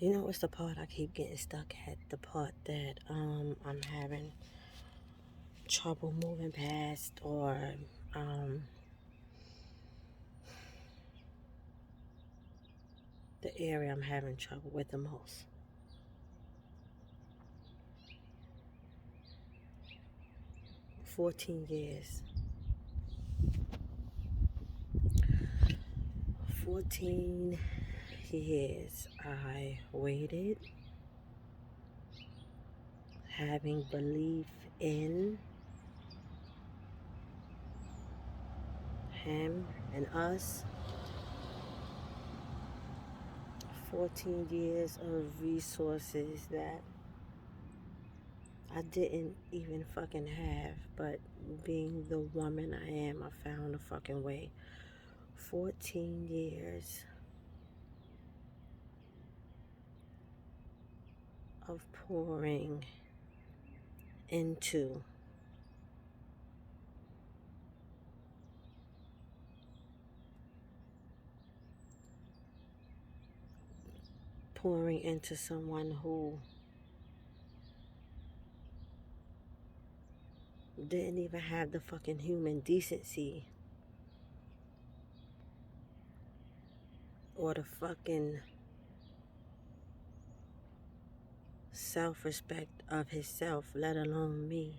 You know, it's the part I keep getting stuck at. The part that I'm having trouble moving past, or um, the area I'm having trouble with the most. 14 years. 14 years I waited, having belief in him and us. 14 years of resources that I didn't even fucking have, but being the woman I am, I found a fucking way. 14 years of pouring into someone who didn't even have the fucking human decency or the fucking self-respect of himself, let alone me,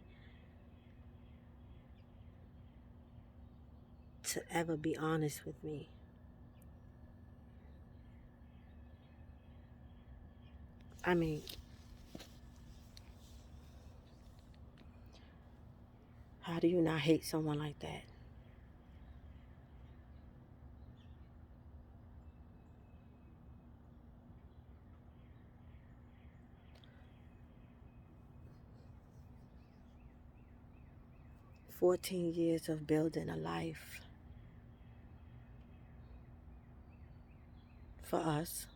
to ever be honest with me. I mean, how do you not hate someone like that? "14 years of building a life for us,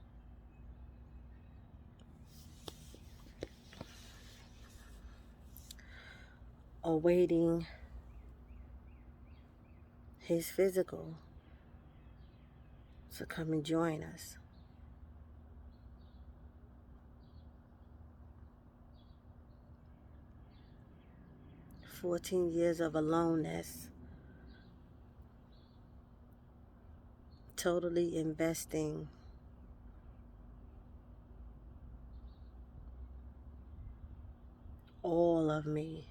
awaiting his physical to come and join us. 14 years of aloneness, totally investing all of me.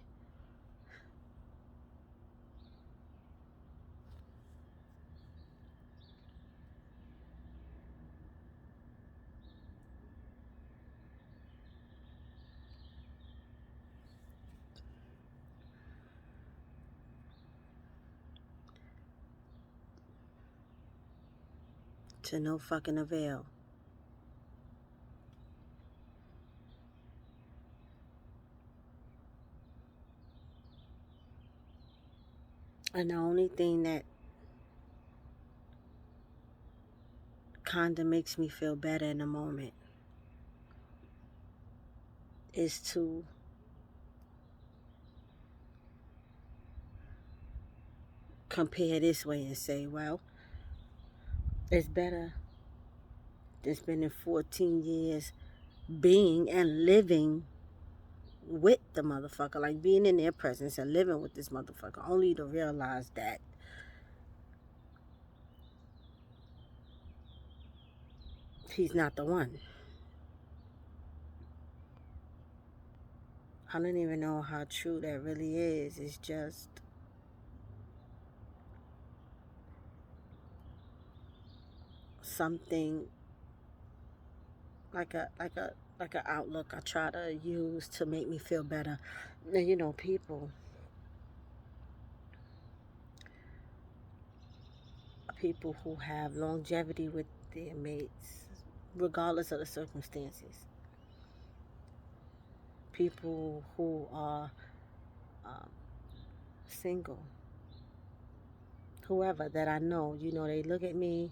To no fucking avail. And the only thing that kind of makes me feel better in the moment is to compare this way and say, well, it's better than spending 14 years being and living with the motherfucker, like being in their presence and living with this motherfucker, only to realize that he's not the one. I don't even know how true that really is. It's just something like a outlook I try to use to make me feel better. And you know, people who have longevity with their mates, regardless of the circumstances. People who are um, single, whoever that I know, you know, they look at me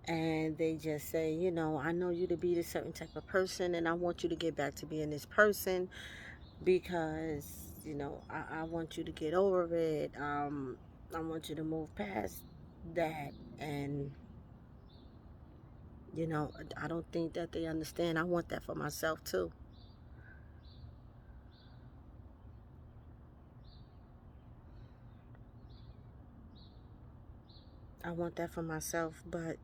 and they just say, you know, I know you to be this certain type of person, and I want you to get back to being this person because, you know, I want you to get over it. I want you to move past that and You know, I don't think that they understand. I want that for myself too. I want that for myself, but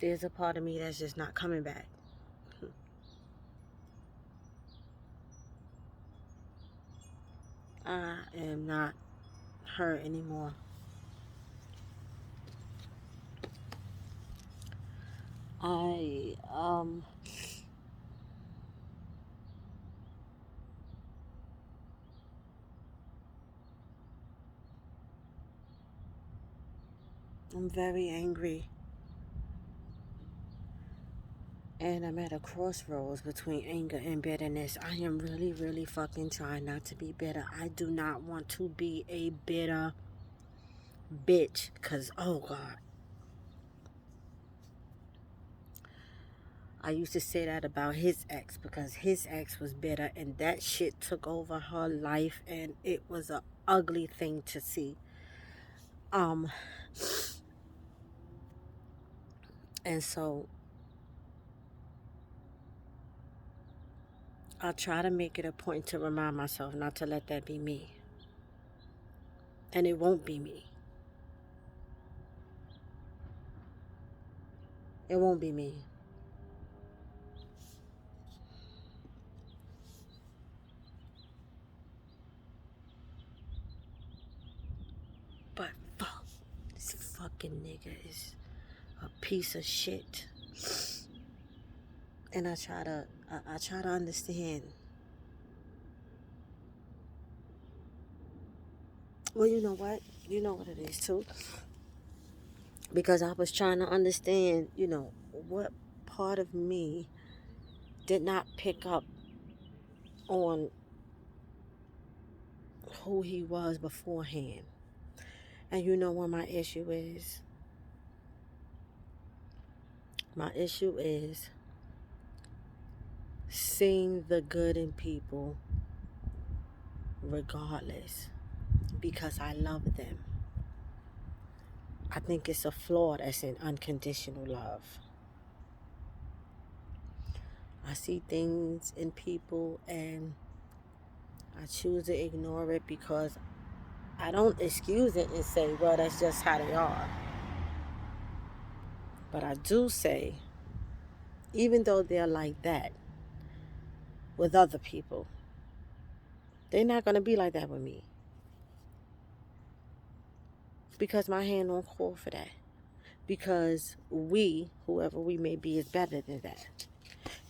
there's a part of me that's just not coming back. I am not her anymore. I'm very angry. And I'm at a crossroads between anger and bitterness. I am really, really fucking trying not to be bitter. I do not want to be a bitter bitch. Because, oh God. I used to say that about his ex because his ex was bitter and that shit took over her life and it was a ugly thing to see. Um, and so I'll try to make it a point to remind myself not to let that be me. And it won't be me. It won't be me. But fuck, this fucking nigga is a piece of shit. And I try to understand. Well, you know what? You know what it is too. Because I was trying to understand, you know, what part of me did not pick up on who he was beforehand. And you know what my issue is? My issue is seeing the good in people regardless because I love them. I think it's a flaw that's in unconditional love. I see things in people and I choose to ignore it because I don't excuse it and say, well, that's just how they are. But I do say, even though they're like that with other people, they're not going to be like that with me. Because my hand don't call for that. Because we, whoever we may be, is better than that.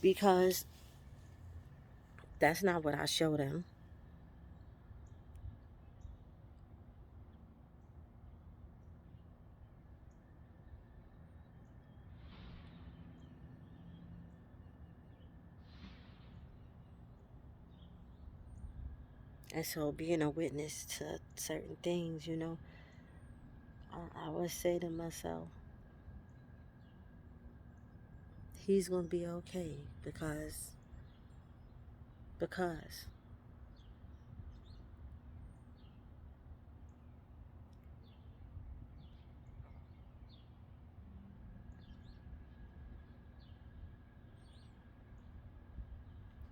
Because that's not what I show them. And so being a witness to certain things, you know, I would say to myself, he's going to be okay because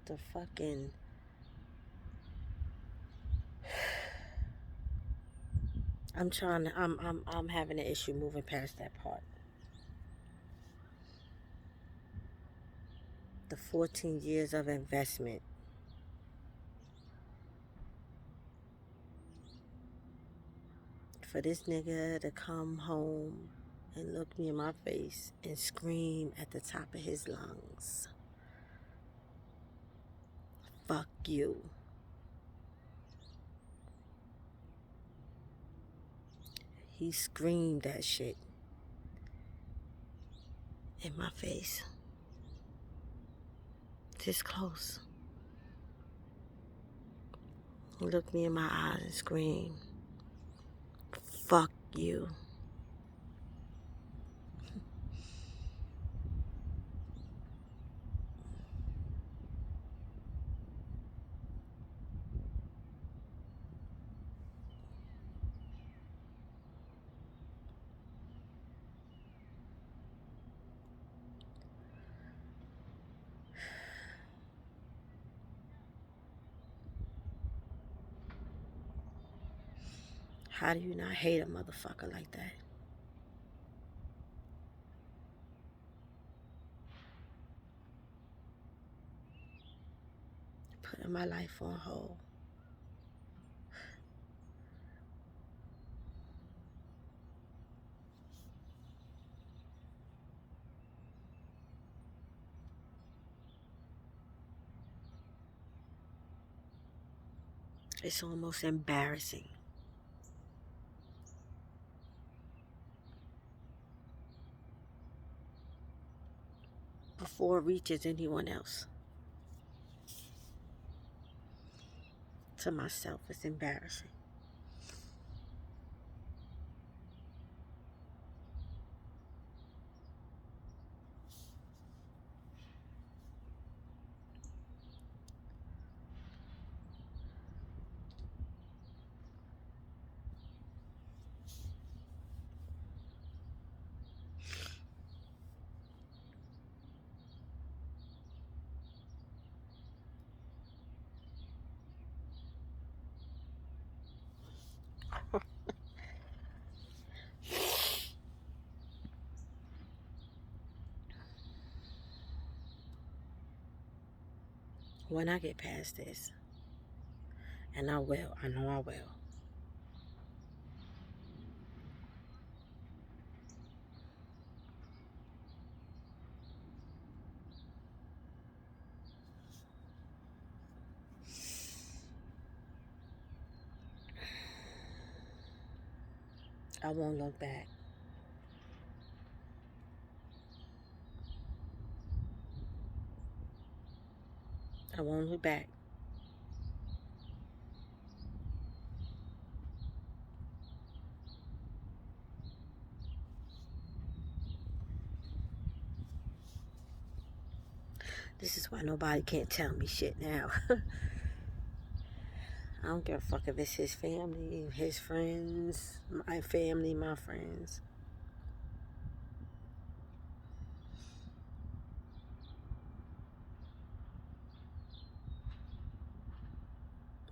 the fucking I'm having an issue moving past that part. The 14 years of investment. For this nigga to come home and look me in my face and scream at the top of his lungs, fuck you. He screamed that shit in my face. This close. He looked me in my eyes and screamed, fuck you. How do you not hate a motherfucker like that? Putting my life on hold. It's almost embarrassing. Before it reaches anyone else. To myself, it's embarrassing. When I get past this, and I will, I know I will. I won't look back. I won't look back. This is why nobody can't tell me shit now. I don't give a fuck if it's his family, his friends, my family, my friends.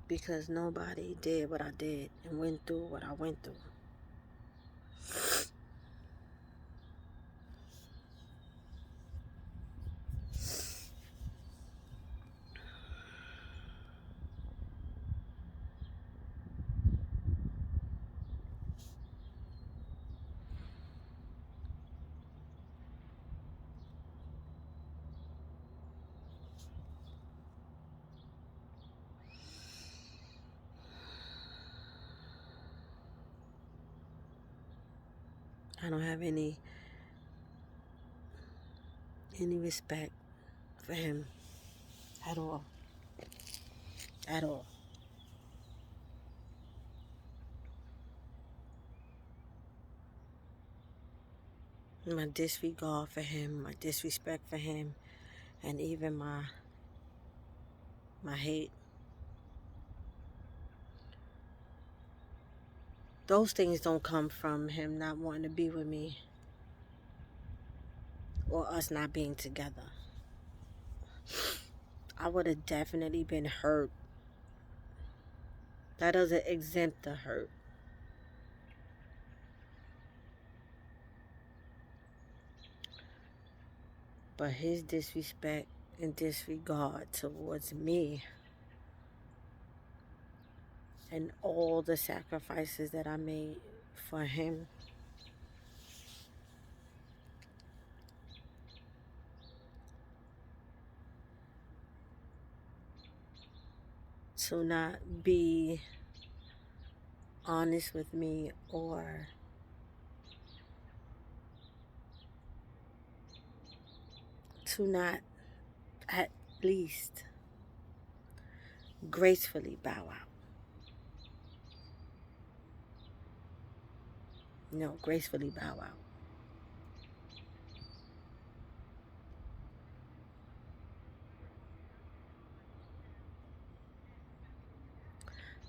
Because nobody did what I did and went through what I went through. I don't have any respect for him at all. At all. My disregard for him, my disrespect for him, and even my hate. Those things don't come from him not wanting to be with me or us not being together. I would have definitely been hurt. That doesn't exempt the hurt. But his disrespect and disregard towards me and all the sacrifices that I made for him, to not be honest with me or to not at least gracefully bow out. No, gracefully bow out.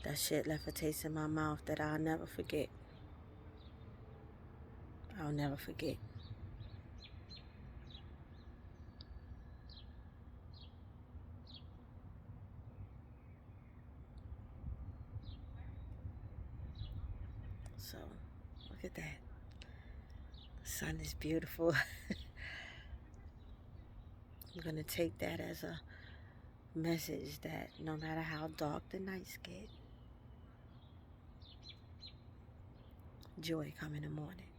That shit left a taste in my mouth that I'll never forget. I'll never forget. So, look at that. The sun is beautiful. I'm going to take that as a message that no matter how dark the nights get, joy come in the morning.